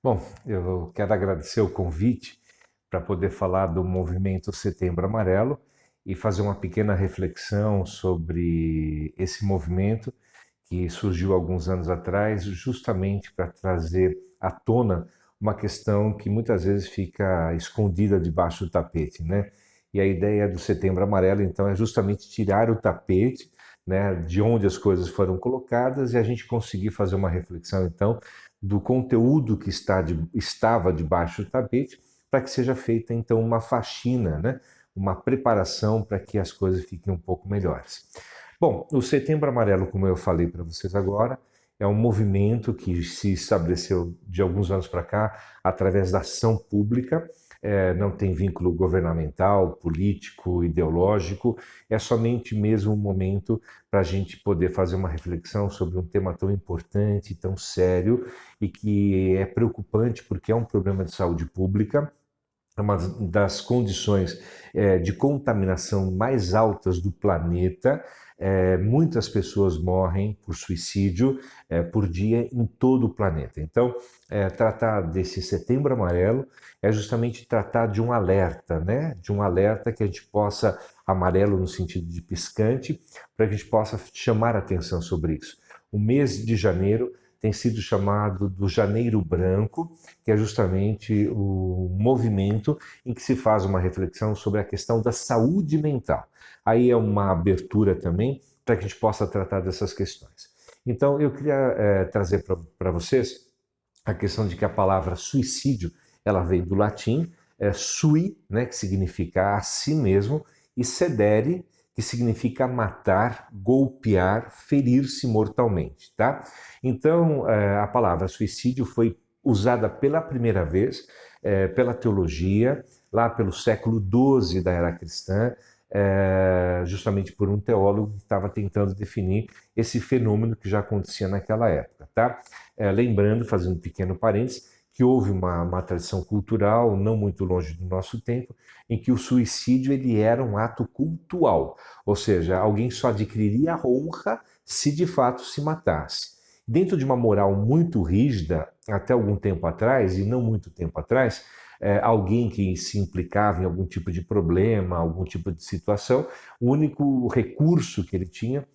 Bom, eu quero agradecer o convite para poder falar do movimento Setembro Amarelo e fazer uma pequena reflexão sobre esse movimento que surgiu alguns anos atrás, justamente para trazer à tona uma questão que muitas vezes fica escondida debaixo do tapete, né? E a ideia do Setembro Amarelo, então, é justamente tirar o tapete, né, de onde as coisas foram colocadas e a gente conseguir fazer uma reflexão, então, do conteúdo que estava debaixo do tapete, para que seja feita então uma faxina, né? Uma preparação para que as coisas fiquem um pouco melhores. Bom, o Setembro Amarelo, como eu falei para vocês agora, é um movimento que se estabeleceu de alguns anos para cá através da ação pública, não tem vínculo governamental, político, ideológico, é somente mesmo um momento para a gente poder fazer uma reflexão sobre um tema tão importante, tão sério e que é preocupante porque é um problema de saúde pública, é uma das condições de contaminação mais altas do planeta. Muitas pessoas morrem por suicídio por dia em todo o planeta. Então, tratar desse Setembro Amarelo é justamente tratar de um alerta, né? De um alerta que a gente possa, amarelo no sentido de piscante, para que a gente possa chamar a atenção sobre isso. O mês de janeiro tem sido chamado do Janeiro Branco, que é justamente o movimento em que se faz uma reflexão sobre a questão da saúde mental. Aí é uma abertura também para que a gente possa tratar dessas questões. Então, eu queria trazer para vocês a questão de que a palavra suicídio ela veio do latim sui, né, que significa a si mesmo, e sedere, que significa matar, golpear, ferir-se mortalmente, tá? Então, a palavra suicídio foi usada pela primeira vez pela teologia, lá pelo século XII da era cristã, justamente por um teólogo que estava tentando definir esse fenômeno que já acontecia naquela época, tá? Lembrando, fazendo um pequeno parênteses, que houve uma tradição cultural, não muito longe do nosso tempo, em que o suicídio ele era um ato cultual, ou seja, alguém só adquiriria honra se de fato se matasse. Dentro de uma moral muito rígida, até algum tempo atrás, e não muito tempo atrás, alguém que se implicava em algum tipo de problema, algum tipo de situação, o único recurso que ele tinha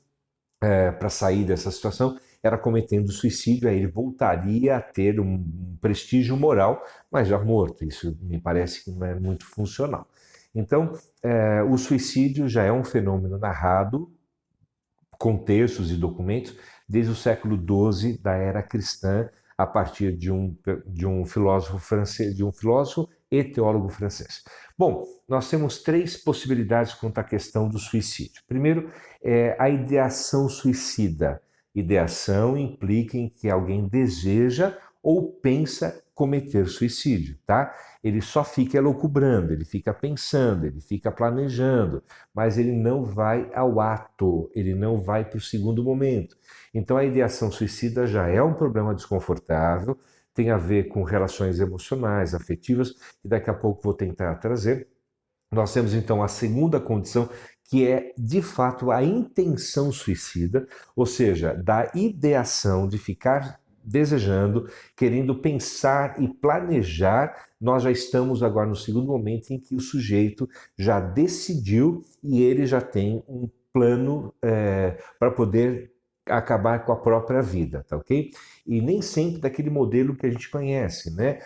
para sair dessa situação era cometendo suicídio, aí ele voltaria a ter um prestígio moral, mas já morto. Isso me parece que não é muito funcional. Então, o suicídio já é um fenômeno narrado, com textos e documentos, desde o século XII da era cristã, a partir de um filósofo francês, de um filósofo e teólogo francês. Bom, nós temos três possibilidades quanto à questão do suicídio. Primeiro, a ideação suicida. Ideação implica em que alguém deseja ou pensa cometer suicídio, tá? Ele só fica elucubrando, ele fica pensando, ele fica planejando, mas ele não vai ao ato, ele não vai para o segundo momento. Então a ideação suicida já é um problema desconfortável, tem a ver com relações emocionais, afetivas, que daqui a pouco vou tentar trazer. Nós temos então a segunda condição, que é de fato a intenção suicida, ou seja, da ideação de ficar desejando, querendo pensar e planejar, nós já estamos agora no segundo momento em que o sujeito já decidiu e ele já tem um plano para poder acabar com a própria vida, tá ok? E nem sempre daquele modelo que a gente conhece, né?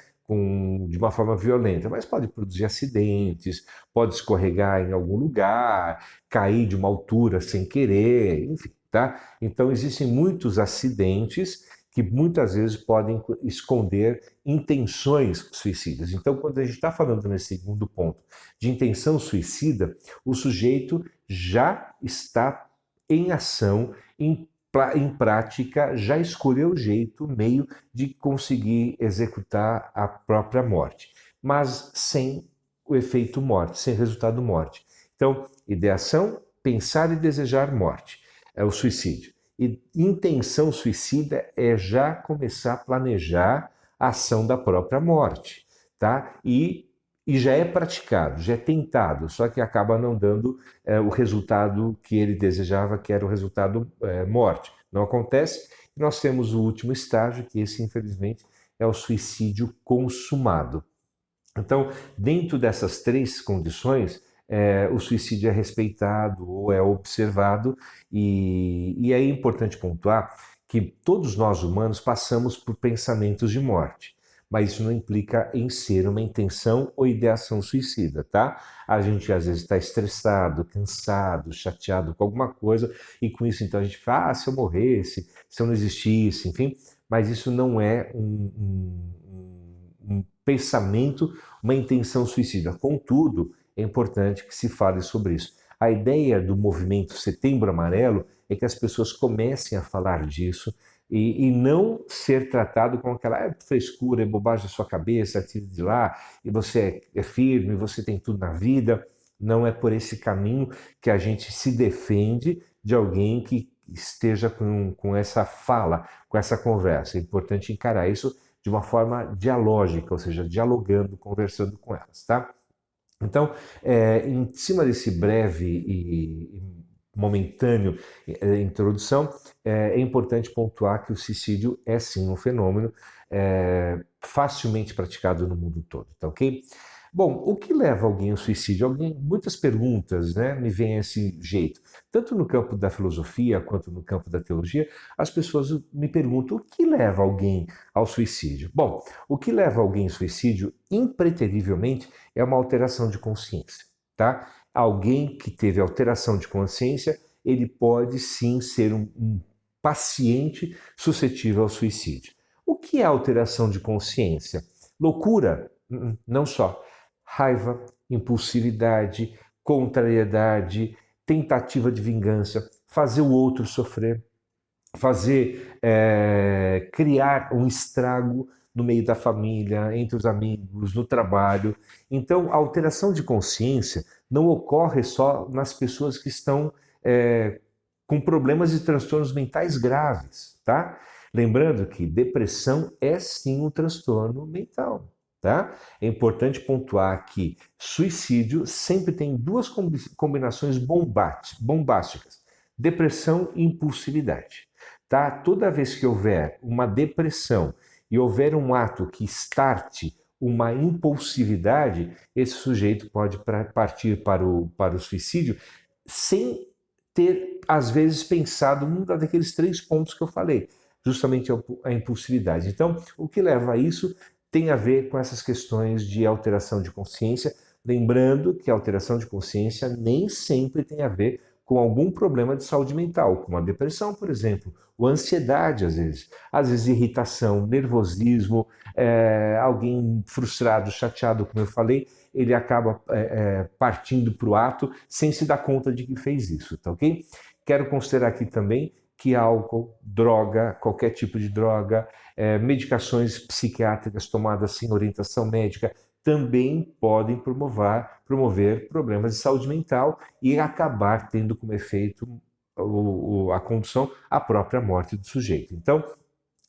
De uma forma violenta, mas pode produzir acidentes, pode escorregar em algum lugar, cair de uma altura sem querer, enfim, tá? Então existem muitos acidentes que muitas vezes podem esconder intenções suicidas. Então, quando a gente está falando nesse segundo ponto de intenção suicida, o sujeito já está em ação, em prática, já escolheu o jeito, o meio de conseguir executar a própria morte, mas sem o efeito morte, sem resultado morte. Então, ideação, pensar e desejar morte, é o suicídio. E intenção suicida é já começar a planejar a ação da própria morte, tá? E já é praticado, já é tentado, só que acaba não dando o resultado que ele desejava, que era o resultado morte. Não acontece. E nós temos o último estágio, que esse, infelizmente, é o suicídio consumado. Então, dentro dessas três condições, o suicídio é respeitado ou é observado, e é importante pontuar que todos nós humanos passamos por pensamentos de morte, mas isso não implica em ser uma intenção ou ideação suicida, tá? A gente às vezes está estressado, cansado, chateado com alguma coisa, e com isso então a gente fala, se eu morresse, se eu não existisse, enfim, mas isso não é um pensamento, uma intenção suicida. Contudo, é importante que se fale sobre isso. A ideia do movimento Setembro Amarelo é que as pessoas comecem a falar disso e não ser tratado com aquela frescura, é bobagem da sua cabeça, tira de lá, e você é firme, você tem tudo na vida. Não é por esse caminho que a gente se defende de alguém que esteja com essa fala, com essa conversa. É importante encarar isso de uma forma dialógica, ou seja, dialogando, conversando com elas, tá? Então, em cima desse breve e momentâneo introdução, é importante pontuar que o suicídio é sim um fenômeno facilmente praticado no mundo todo, tá ok? Bom, o que leva alguém ao suicídio? Muitas perguntas, né, me vêm a esse jeito. Tanto no campo da filosofia quanto no campo da teologia, as pessoas me perguntam o que leva alguém ao suicídio. Bom, o que leva alguém ao suicídio, impreterivelmente, é uma alteração de consciência, tá? Alguém que teve alteração de consciência, ele pode sim ser um paciente suscetível ao suicídio. O que é alteração de consciência? Loucura? Não só. Raiva, impulsividade, contrariedade, tentativa de vingança, fazer o outro sofrer, criar um estrago no meio da família, entre os amigos, no trabalho. Então, a alteração de consciência não ocorre só nas pessoas que estão com problemas e transtornos mentais graves, tá? Lembrando que depressão é sim um transtorno mental. Tá? É importante pontuar que suicídio sempre tem duas combinações bombásticas: depressão e impulsividade. Tá? Toda vez que houver uma depressão e houver um ato que starte uma impulsividade, esse sujeito pode partir para o suicídio sem ter, às vezes, pensado num daqueles três pontos que eu falei, justamente a impulsividade. Então, o que leva a isso tem a ver com essas questões de alteração de consciência, lembrando que a alteração de consciência nem sempre tem a ver com algum problema de saúde mental, como a depressão, por exemplo, ou a ansiedade, às vezes irritação, nervosismo, alguém frustrado, chateado, como eu falei, ele acaba partindo para o ato sem se dar conta de que fez isso, tá ok? Quero considerar aqui também que álcool, droga, qualquer tipo de droga, medicações psiquiátricas tomadas sem orientação médica também podem promover problemas de saúde mental e acabar tendo como efeito a condução à própria morte do sujeito. Então,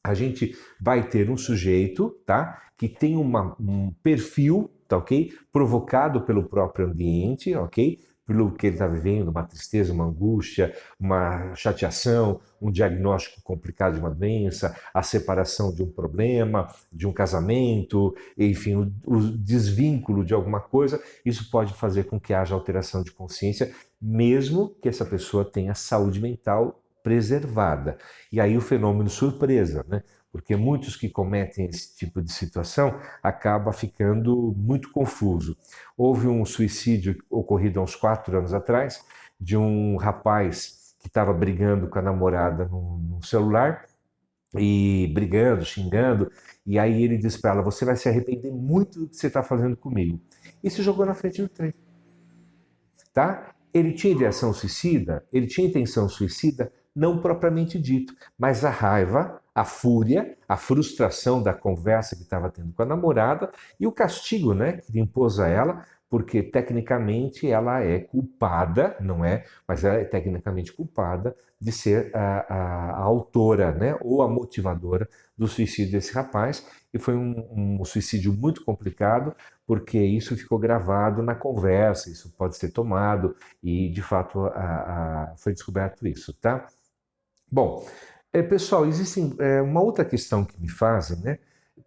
a gente vai ter um sujeito, tá, que tem um perfil, tá ok, provocado pelo próprio ambiente, ok, pelo que ele está vivendo, uma tristeza, uma angústia, uma chateação, um diagnóstico complicado de uma doença, a separação de um problema, de um casamento, enfim, o desvínculo de alguma coisa. Isso pode fazer com que haja alteração de consciência, mesmo que essa pessoa tenha saúde mental preservada. E aí o fenômeno surpresa, né? Porque muitos que cometem esse tipo de situação acaba ficando muito confuso. Houve um suicídio ocorrido há uns 4 anos atrás, de um rapaz que estava brigando com a namorada no celular, e brigando, xingando, e aí ele disse para ela: você vai se arrepender muito do que você está fazendo comigo. E se jogou na frente do trem. Tá? Ele tinha ideação suicida, ele tinha intenção suicida, não propriamente dito, mas a raiva, a fúria, a frustração da conversa que estava tendo com a namorada e o castigo, né, que impôs a ela, porque tecnicamente ela é culpada, não é, mas ela é tecnicamente culpada de ser a autora, né, ou a motivadora do suicídio desse rapaz, e foi um suicídio muito complicado, porque isso ficou gravado na conversa, isso pode ser tomado, e de fato foi descoberto isso, tá? Bom, pessoal, existe uma outra questão que me fazem, né?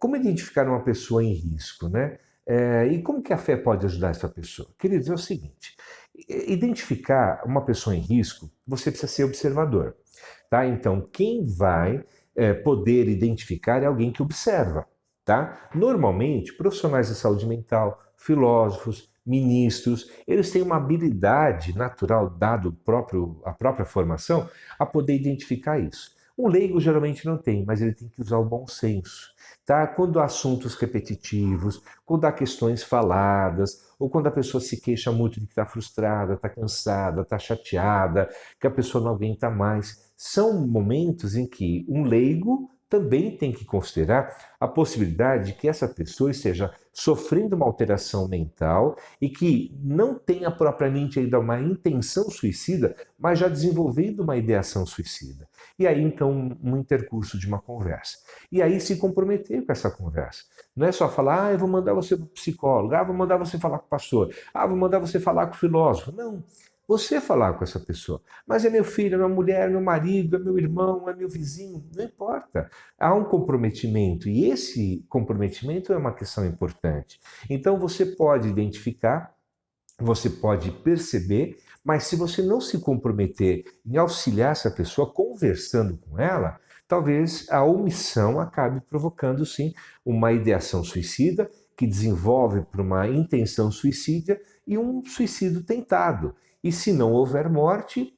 Como identificar uma pessoa em risco, né? E como que a fé pode ajudar essa pessoa? Queridos, é o seguinte, identificar uma pessoa em risco, você precisa ser observador, tá? Então, quem vai poder identificar é alguém que observa, tá? Normalmente, profissionais da saúde mental, filósofos, ministros, eles têm uma habilidade natural, dado a própria formação, a poder identificar isso. Um leigo geralmente não tem, mas ele tem que usar o bom senso. Tá? Quando há assuntos repetitivos, quando há questões faladas, ou quando a pessoa se queixa muito de que está frustrada, está cansada, está chateada, que a pessoa não aguenta mais, são momentos em que um leigo também tem que considerar a possibilidade de que essa pessoa esteja sofrendo uma alteração mental e que não tenha propriamente ainda uma intenção suicida, mas já desenvolvendo uma ideação suicida. E aí, então, um intercurso de uma conversa. E aí se comprometer com essa conversa. Não é só falar, eu vou mandar você para o psicólogo, vou mandar você falar com o pastor, vou mandar você falar com o filósofo. Não. Você falar com essa pessoa. Mas é meu filho, é minha mulher, é meu marido, é meu irmão, é meu vizinho, não importa. Há um comprometimento e esse comprometimento é uma questão importante. Então você pode identificar, você pode perceber, mas se você não se comprometer em auxiliar essa pessoa, conversando com ela, talvez a omissão acabe provocando, sim, uma ideação suicida que desenvolve para uma intenção suicida e um suicídio tentado. E se não houver morte,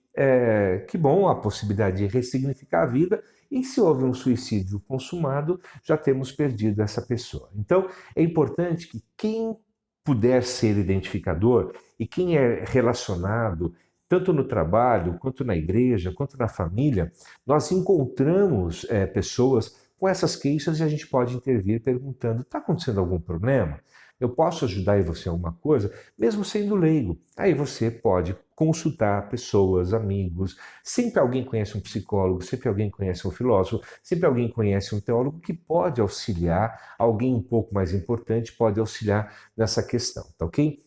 que bom, a possibilidade de ressignificar a vida, e se houve um suicídio consumado, já temos perdido essa pessoa. Então, é importante que quem puder ser identificador e quem é relacionado, tanto no trabalho, quanto na igreja, quanto na família, nós encontramos pessoas com essas queixas e a gente pode intervir perguntando, está acontecendo algum problema? Eu posso ajudar você em alguma coisa? Mesmo sendo leigo. Aí você pode consultar pessoas, amigos. Sempre alguém conhece um psicólogo, sempre alguém conhece um filósofo, sempre alguém conhece um teólogo que pode auxiliar, alguém um pouco mais importante pode auxiliar nessa questão, tá ok?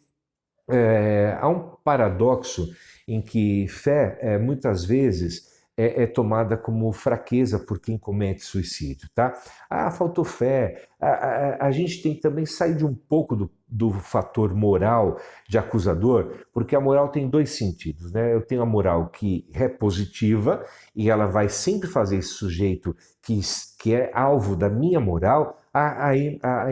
Há um paradoxo em que fé, muitas vezes, é tomada como fraqueza por quem comete suicídio, tá? Faltou fé. A gente tem que também sair de um pouco do fator moral de acusador, porque a moral tem dois sentidos, né? Eu tenho a moral que é positiva e ela vai sempre fazer esse sujeito que é alvo da minha moral a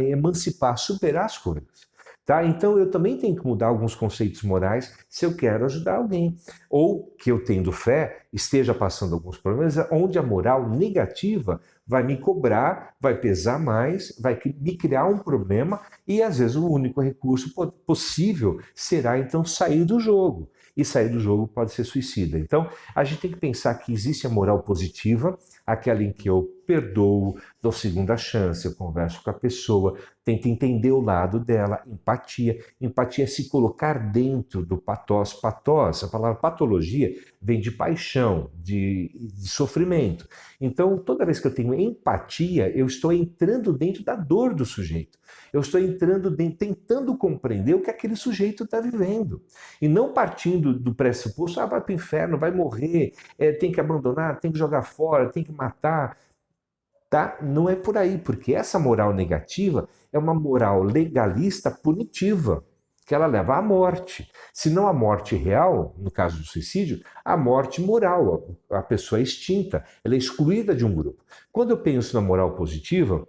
emancipar, a superar as coisas. Tá? Então eu também tenho que mudar alguns conceitos morais se eu quero ajudar alguém. Ou que eu tendo fé, esteja passando alguns problemas, onde a moral negativa vai me cobrar, vai pesar mais, vai me criar um problema e às vezes o único recurso possível será então sair do jogo. E sair do jogo pode ser suicida. Então a gente tem que pensar que existe a moral positiva, aquela em que eu perdoo, dou segunda chance, eu converso com a pessoa, tento entender o lado dela, empatia. Empatia é se colocar dentro do pathos. Pathos, a palavra patologia, vem de paixão, de sofrimento. Então, toda vez que eu tenho empatia, eu estou entrando dentro da dor do sujeito. Eu estou entrando dentro, tentando compreender o que aquele sujeito está vivendo. E não partindo do pressuposto, vai para o inferno, vai morrer, tem que abandonar, tem que jogar fora, tem que matar. Tá? Não é por aí, porque essa moral negativa é uma moral legalista punitiva, que ela leva à morte. Se não a morte real, no caso do suicídio, a morte moral, a pessoa é extinta, ela é excluída de um grupo. Quando eu penso na moral positiva,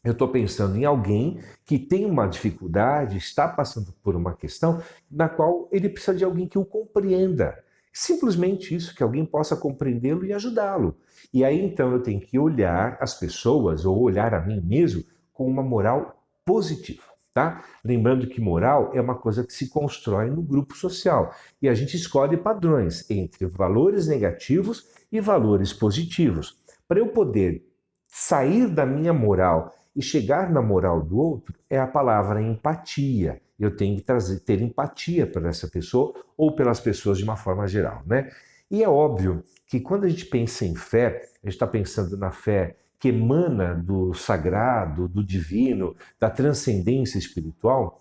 eu estou pensando em alguém que tem uma dificuldade, está passando por uma questão na qual ele precisa de alguém que o compreenda. Simplesmente isso, que alguém possa compreendê-lo e ajudá-lo. E aí então eu tenho que olhar as pessoas ou olhar a mim mesmo com uma moral positiva, tá? Lembrando que moral é uma coisa que se constrói no grupo social e a gente escolhe padrões entre valores negativos e valores positivos. Para eu poder sair da minha moral e chegar na moral do outro é a palavra empatia. Eu tenho que ter empatia por essa pessoa ou pelas pessoas de uma forma geral, né? E é óbvio que quando a gente pensa em fé, a gente está pensando na fé que emana do sagrado, do divino, da transcendência espiritual.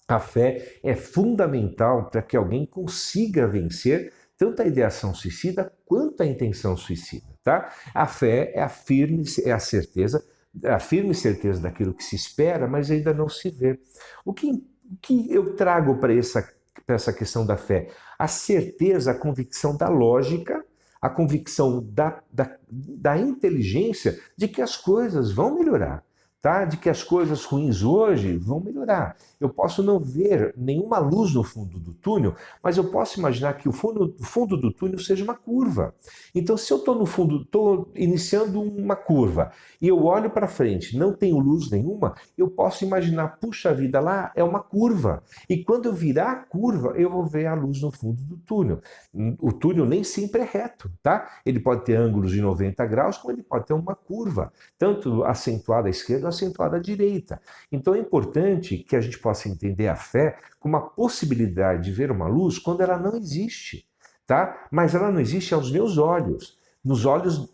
A fé é fundamental para que alguém consiga vencer tanto a ideação suicida quanto a intenção suicida, tá? A fé é a firme, é a certeza a firme certeza daquilo que se espera, mas ainda não se vê. O que eu trago para essa questão da fé? A certeza, a convicção da lógica, a convicção da inteligência de que as coisas vão melhorar, tá? De que as coisas ruins hoje vão melhorar. Eu posso não ver nenhuma luz no fundo do túnel, mas eu posso imaginar que o fundo do túnel seja uma curva. Então, se eu estou no fundo, estou iniciando uma curva e eu olho para frente, não tenho luz nenhuma, eu posso imaginar, puxa vida, lá é uma curva. E quando eu virar a curva, eu vou ver a luz no fundo do túnel. O túnel nem sempre é reto, tá? Ele pode ter ângulos de 90 graus, como ele pode ter uma curva, tanto acentuada à esquerda ou acentuada à direita. Então é importante que a gente possa entender a fé como a possibilidade de ver uma luz quando ela não existe, tá? Mas ela não existe aos meus olhos, nos olhos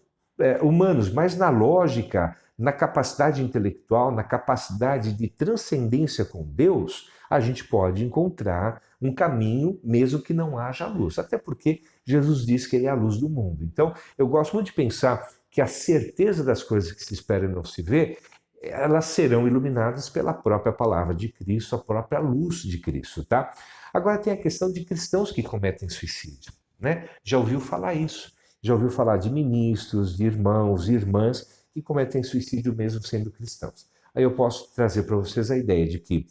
humanos, mas na lógica, na capacidade intelectual, na capacidade de transcendência com Deus, a gente pode encontrar um caminho mesmo que não haja luz. Até porque Jesus diz que ele é a luz do mundo. Então, eu gosto muito de pensar que a certeza das coisas que se espera e não se vê, elas serão iluminadas pela própria palavra de Cristo, a própria luz de Cristo, tá? Agora tem a questão de cristãos que cometem suicídio, né? Já ouviu falar isso? Já ouviu falar de ministros, de irmãos e irmãs que cometem suicídio mesmo sendo cristãos? Aí eu posso trazer para vocês a ideia de que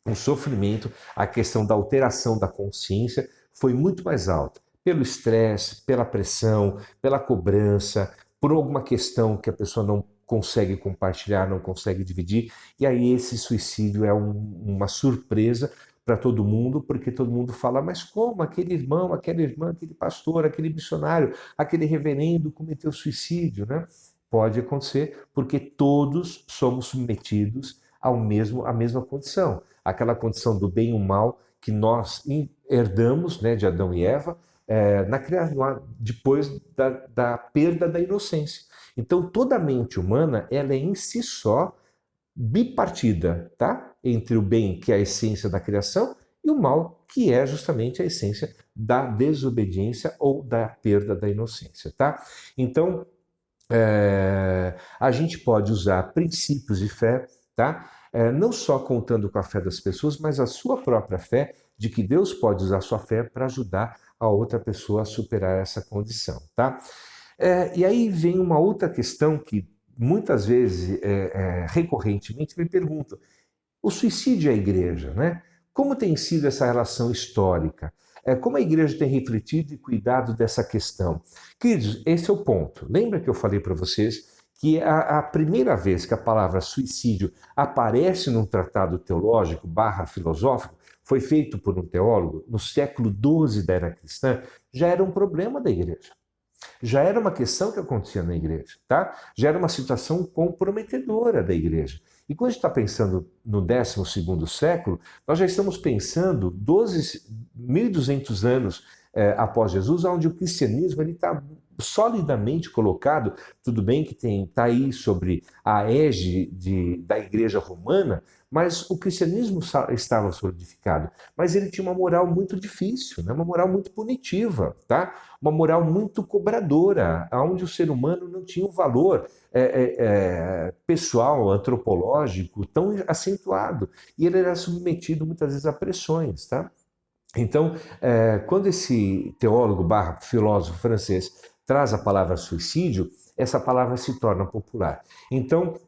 o sofrimento, a questão da alteração da consciência foi muito mais alta pelo estresse, pela pressão, pela cobrança, por alguma questão que a pessoa não consegue compartilhar, não consegue dividir, e aí esse suicídio é uma surpresa para todo mundo, porque todo mundo fala, mas como aquele irmão, aquela irmã, aquele pastor, aquele missionário, aquele reverendo cometeu suicídio, né? Pode acontecer, porque todos somos submetidos à mesma condição, aquela condição do bem e o mal que nós herdamos, né, de Adão e Eva, depois da perda da inocência. Então, toda a mente humana, ela é em si só bipartida, tá? Entre o bem, que é a essência da criação, e o mal, que é justamente a essência da desobediência ou da perda da inocência, tá? Então, a gente pode usar princípios de fé, tá? Não só contando com a fé das pessoas, mas a sua própria fé, de que Deus pode usar a sua fé para ajudar a outra pessoa a superar essa condição, tá? E aí vem uma outra questão que muitas vezes, recorrentemente, me perguntam: o suicídio é a igreja, né? Como tem sido essa relação histórica? Como a igreja tem refletido e cuidado dessa questão? Queridos, esse é o ponto. Lembra que eu falei para vocês que a primeira vez que a palavra suicídio aparece num tratado teológico / filosófico foi feito por um teólogo no século XII da era cristã, já era um problema da igreja. Já era uma questão que acontecia na igreja, tá? Já era uma situação comprometedora da igreja. E quando a gente está pensando no 12º século, nós já estamos pensando 1.200 anos após Jesus, onde o cristianismo está solidamente colocado. Tudo bem que está aí sobre a égide da igreja romana, mas o cristianismo estava solidificado. Mas ele tinha uma moral muito difícil, né? Uma moral muito punitiva, tá? Uma moral muito cobradora, onde o ser humano não tinha um valor pessoal, antropológico tão acentuado. E ele era submetido muitas vezes a pressões, tá? Então, quando esse teólogo / filósofo francês traz a palavra suicídio, essa palavra se torna popular. Então,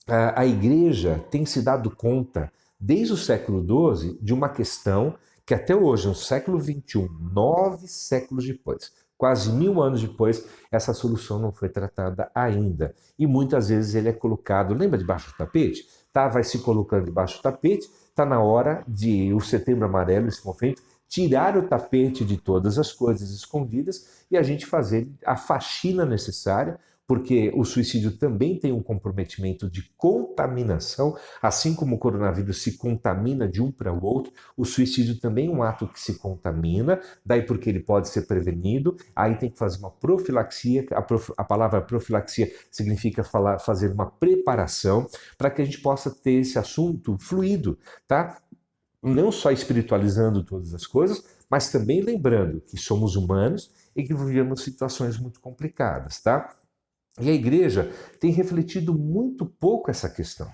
a igreja tem se dado conta, desde o século XII, de uma questão que até hoje, no século XXI, 9 séculos depois, quase 1000 anos depois, essa solução não foi tratada ainda. E muitas vezes ele é colocado, lembra debaixo do tapete? Tá, vai se colocando debaixo do tapete, está na hora de o Setembro Amarelo, esse movimento, tirar o tapete de todas as coisas escondidas e a gente fazer a faxina necessária, porque o suicídio também tem um comprometimento de contaminação, assim como o coronavírus se contamina de um para o outro, o suicídio também é um ato que se contamina, daí porque ele pode ser prevenido, aí tem que fazer uma profilaxia, a palavra profilaxia significa fazer uma preparação para que a gente possa ter esse assunto fluido, tá? Não só espiritualizando todas as coisas, mas também lembrando que somos humanos e que vivemos situações muito complicadas, tá? E a igreja tem refletido muito pouco essa questão.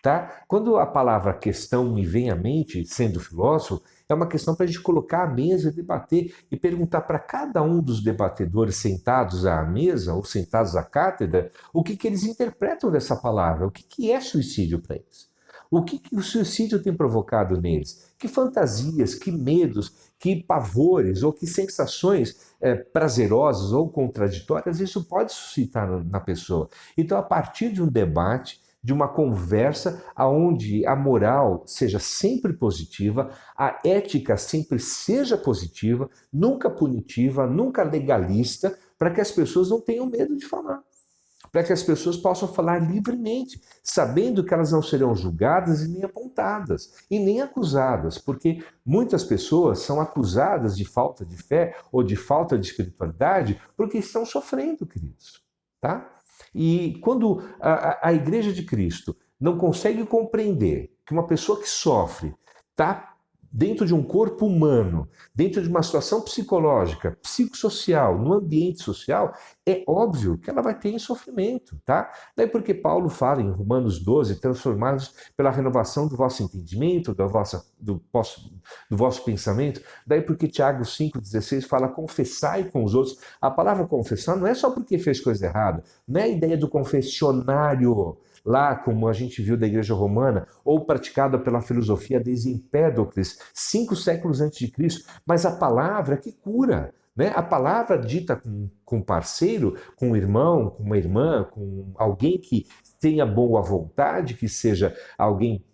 Tá? Quando a palavra questão me vem à mente, sendo filósofo, é uma questão para a gente colocar à mesa e debater e perguntar para cada um dos debatedores sentados à mesa ou sentados à cátedra o que eles interpretam dessa palavra, o que é suicídio para eles. O que o suicídio tem provocado neles? Que fantasias, que medos, que pavores ou que sensações prazerosas ou contraditórias isso pode suscitar na pessoa. Então, a partir de um debate, de uma conversa onde a moral seja sempre positiva, a ética sempre seja positiva, nunca punitiva, nunca legalista, para que as pessoas não tenham medo de falar. Para que as pessoas possam falar livremente, sabendo que elas não serão julgadas e nem apontadas, e nem acusadas, porque muitas pessoas são acusadas de falta de fé ou de falta de espiritualidade porque estão sofrendo, queridos. Tá? E quando a Igreja de Cristo não consegue compreender que uma pessoa que sofre está dentro de um corpo humano, dentro de uma situação psicológica, psicossocial, no ambiente social, é óbvio que ela vai ter sofrimento, tá? Daí porque Paulo fala em Romanos 12, transformados pela renovação do vosso entendimento, do vosso pensamento. Daí porque Tiago 5,16 fala confessai com os outros. A palavra confessar não é só porque fez coisa errada, não é a ideia do confessionário, lá como a gente viu da Igreja Romana, ou praticada pela filosofia desde Empédocles, 5 séculos antes de Cristo, mas a palavra que cura. Né? A palavra dita com um parceiro, com um irmão, com uma irmã, com alguém que tenha boa vontade, que seja alguém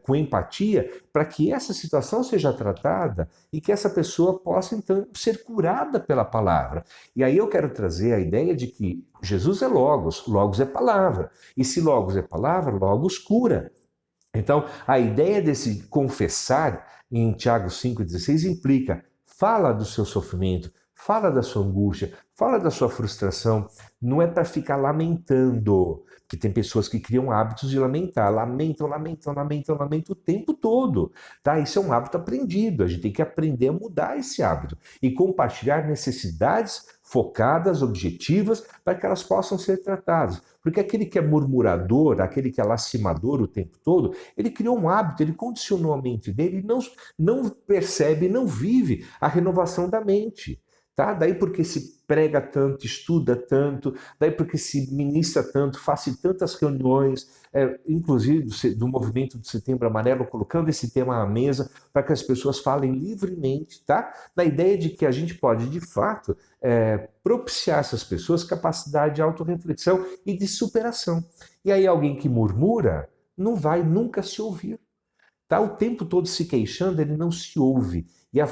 com empatia, para que essa situação seja tratada e que essa pessoa possa, então, ser curada pela palavra. E aí eu quero trazer a ideia de que Jesus é Logos, Logos é palavra. E se Logos é palavra, Logos cura. Então, a ideia desse confessar em Tiago 5,16 implica fala do seu sofrimento, fala da sua angústia, fala da sua frustração. Não é para ficar lamentando, porque tem pessoas que criam hábitos de lamentar. Lamentam o tempo todo. Tá? Isso é um hábito aprendido. A gente tem que aprender a mudar esse hábito e compartilhar necessidades focadas, objetivas, para que elas possam ser tratadas. Porque aquele que é murmurador, aquele que é lastimador o tempo todo, ele criou um hábito, ele condicionou a mente dele e não percebe, não vive a renovação da mente. Tá? Daí porque se prega tanto, estuda tanto, daí porque se ministra tanto, faz tantas reuniões, inclusive do movimento do Setembro Amarelo, colocando esse tema à mesa para que as pessoas falem livremente, tá? Na ideia de que a gente pode, de fato, propiciar essas pessoas capacidade de autorreflexão e de superação. E aí alguém que murmura não vai nunca se ouvir. Tá o tempo todo se queixando, ele não se ouve.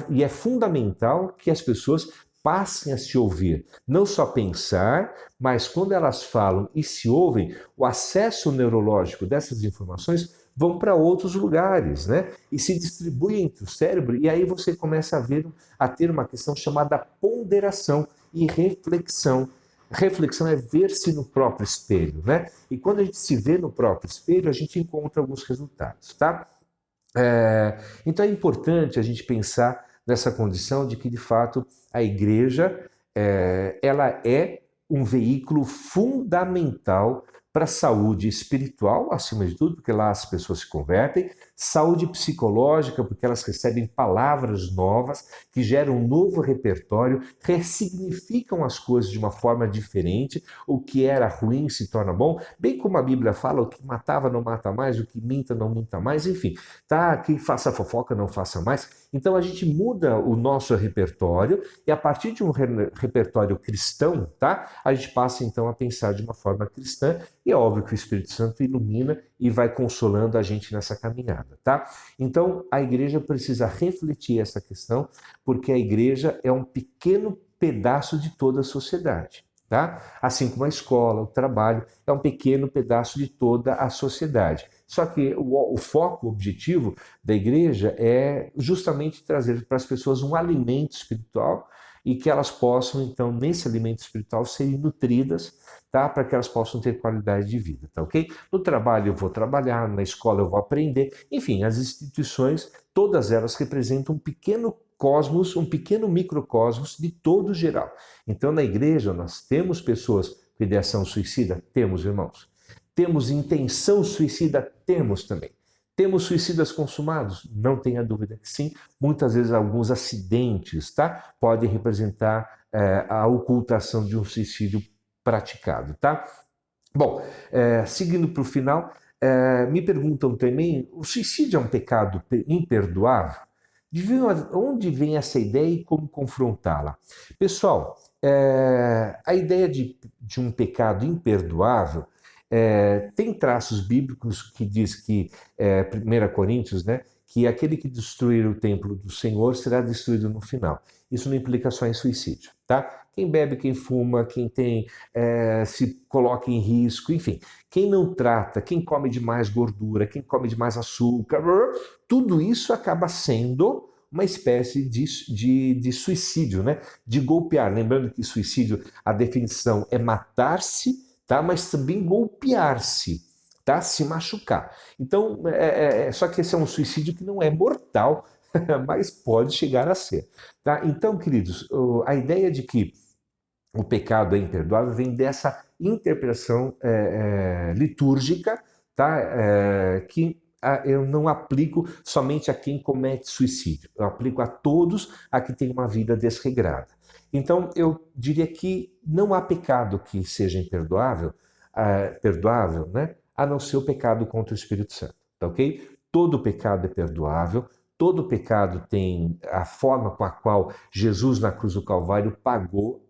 E é fundamental que as pessoas passem a se ouvir, não só pensar, mas quando elas falam e se ouvem, o acesso neurológico dessas informações vão para outros lugares, né? E se distribui entre o cérebro, e aí você começa a ter uma questão chamada ponderação e reflexão. Reflexão é ver-se no próprio espelho, né? E quando a gente se vê no próprio espelho, a gente encontra alguns resultados, tá? Então é importante a gente pensar nessa condição de que, de fato, a igreja ela é um veículo fundamental para a saúde espiritual, acima de tudo, porque lá as pessoas se convertem, saúde psicológica, porque elas recebem palavras novas que geram um novo repertório, ressignificam as coisas de uma forma diferente, o que era ruim se torna bom, bem como a Bíblia fala, o que matava não mata mais, o que minta não minta mais, enfim, tá? Quem faça fofoca não faça mais. Então a gente muda o nosso repertório e a partir de um repertório cristão, tá? A gente passa então a pensar de uma forma cristã e é óbvio que o Espírito Santo ilumina e vai consolando a gente nessa caminhada, tá? Então a igreja precisa refletir essa questão porque a igreja é um pequeno pedaço de toda a sociedade. Tá? Assim como a escola, o trabalho, é um pequeno pedaço de toda a sociedade. Só que o foco, o objetivo da igreja é justamente trazer para as pessoas um alimento espiritual e que elas possam, então, nesse alimento espiritual, serem nutridas, tá? Para que elas possam ter qualidade de vida, tá ok? No trabalho eu vou trabalhar, na escola eu vou aprender, enfim, as instituições, todas elas representam um pequeno cosmos, um pequeno microcosmos de todo geral. Então, na igreja, nós temos pessoas com ideação suicida? Temos, irmãos. Temos intenção suicida? Temos também. Temos suicidas consumados? Não tenha dúvida que sim. Muitas vezes alguns acidentes, tá? Podem representar a ocultação de um suicídio praticado, tá? Bom, seguindo para o final, me perguntam também, o suicídio é um pecado imperdoável? De onde vem essa ideia e como confrontá-la? Pessoal, a ideia de um pecado imperdoável tem traços bíblicos que diz que, 1 Coríntios, né, que aquele que destruir o templo do Senhor será destruído no final. Isso não implica só em suicídio, tá? Quem bebe, quem fuma, quem se coloca em risco, enfim, quem não trata, quem come demais gordura, quem come demais açúcar, tudo isso acaba sendo uma espécie de suicídio, né? De golpear. Lembrando que suicídio, a definição é matar-se, tá? Mas também golpear-se, tá? Se machucar. Então, só que esse é um suicídio que não é mortal, mas pode chegar a ser. Tá? Então, queridos, a ideia de que o pecado é imperdoável vem dessa interpretação litúrgica, tá? Que eu não aplico somente a quem comete suicídio, eu aplico a todos a que tem uma vida desregrada. Então, eu diria que não há pecado que seja imperdoável, perdoável, né? A não ser o pecado contra o Espírito Santo, tá ok? Todo pecado é perdoável, todo pecado tem a forma com a qual Jesus na cruz do Calvário pagou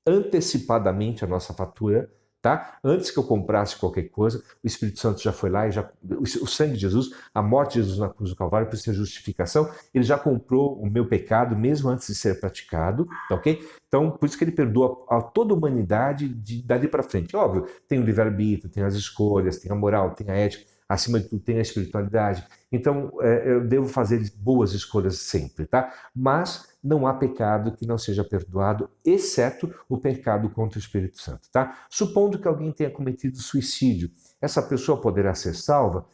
antecipadamente a nossa fatura, tá? Antes que eu comprasse qualquer coisa, o Espírito Santo já foi lá e o sangue de Jesus, a morte de Jesus na cruz do Calvário, por ser justificação, ele já comprou o meu pecado mesmo antes de ser praticado, tá ok? Então, por isso que ele perdoa a toda a humanidade dali para frente. Óbvio, tem o livre-arbítrio, tem as escolhas, tem a moral, tem a ética, acima de tudo tem a espiritualidade. Então, eu devo fazer boas escolhas sempre, tá? Mas não há pecado que não seja perdoado, exceto o pecado contra o Espírito Santo, tá? Supondo que alguém tenha cometido suicídio, essa pessoa poderá ser salva?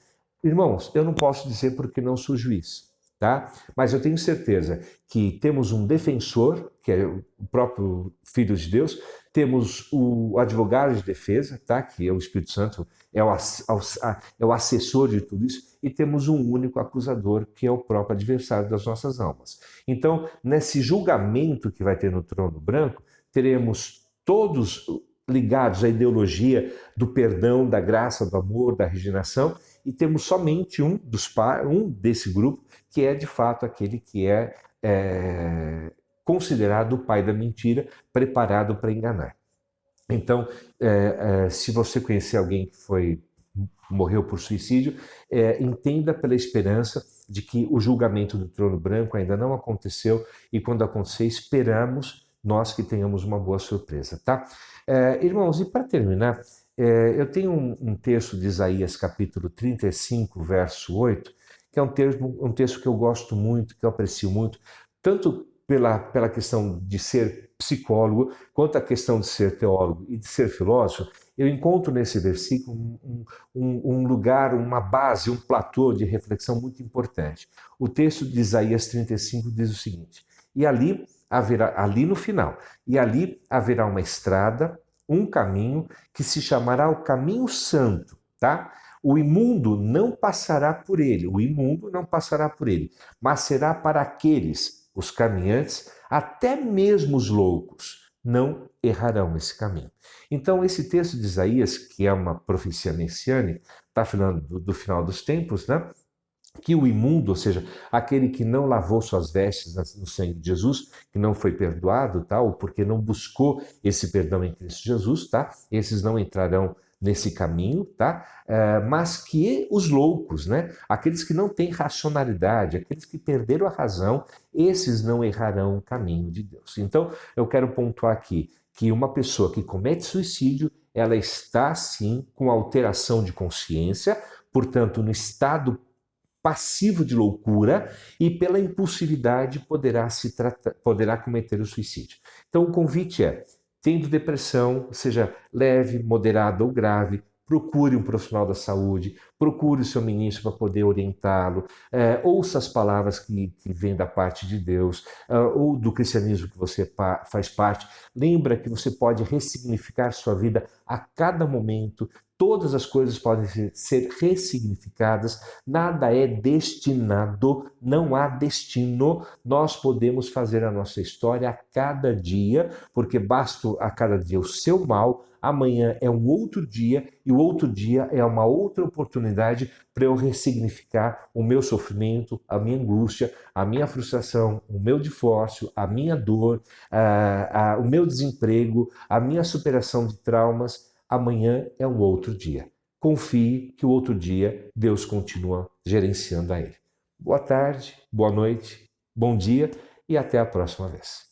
Irmãos, eu não posso dizer porque não sou juiz, tá? Mas eu tenho certeza que temos um defensor, que é o próprio Filho de Deus, temos o advogado de defesa, tá? Que é o Espírito Santo, é o assessor de tudo isso, e temos um único acusador, que é o próprio adversário das nossas almas. Então, nesse julgamento que vai ter no trono branco, teremos todos ligados à ideologia do perdão, da graça, do amor, da regeneração, e temos somente um desse grupo, que é de fato aquele que é considerado o pai da mentira, preparado para enganar. Então, se você conhecer alguém que morreu por suicídio, entenda pela esperança de que o julgamento do trono branco ainda não aconteceu e quando acontecer, esperamos nós que tenhamos uma boa surpresa, tá? Irmãos, e para terminar, eu tenho um texto de Isaías capítulo 35, verso 8, que é um texto que eu gosto muito, que eu aprecio muito, tanto pela questão de ser psicólogo, quanto a questão de ser teólogo e de ser filósofo. Eu encontro nesse versículo um lugar, uma base, um platô de reflexão muito importante. O texto de Isaías 35 diz o seguinte: e ali no final, e ali haverá uma estrada, um caminho que se chamará o caminho santo, tá? O imundo não passará por ele, mas será para aqueles, os caminhantes, até mesmo os loucos, não errarão nesse caminho. Então, esse texto de Isaías, que é uma profecia messiânica, está falando do final dos tempos, né? Que o imundo, ou seja, aquele que não lavou suas vestes no sangue de Jesus, que não foi perdoado, tá? Ou porque não buscou esse perdão em Cristo Jesus, tá? Esses não entrarão nesse caminho, tá? Mas que os loucos, né? Aqueles que não têm racionalidade, aqueles que perderam a razão, esses não errarão o caminho de Deus. Então, eu quero pontuar aqui que uma pessoa que comete suicídio, ela está, sim, com alteração de consciência, portanto, no estado passivo de loucura e pela impulsividade poderá cometer o suicídio. Então o convite é, tendo depressão, seja leve, moderada ou grave, procure um profissional da saúde, procure o seu ministro para poder orientá-lo, ouça as palavras que vêm da parte de Deus, ou do cristianismo que você faz parte. Lembra que você pode ressignificar sua vida a cada momento, todas as coisas podem ser ressignificadas, nada é destinado, não há destino, nós podemos fazer a nossa história a cada dia, porque basta a cada dia o seu mal, amanhã é um outro dia e o outro dia é uma outra oportunidade para eu ressignificar o meu sofrimento, a minha angústia, a minha frustração, o meu divórcio, a minha dor, o meu desemprego, a minha superação de traumas. Amanhã é um outro dia. Confie que o outro dia Deus continua gerenciando a ele. Boa tarde, boa noite, bom dia e até a próxima vez.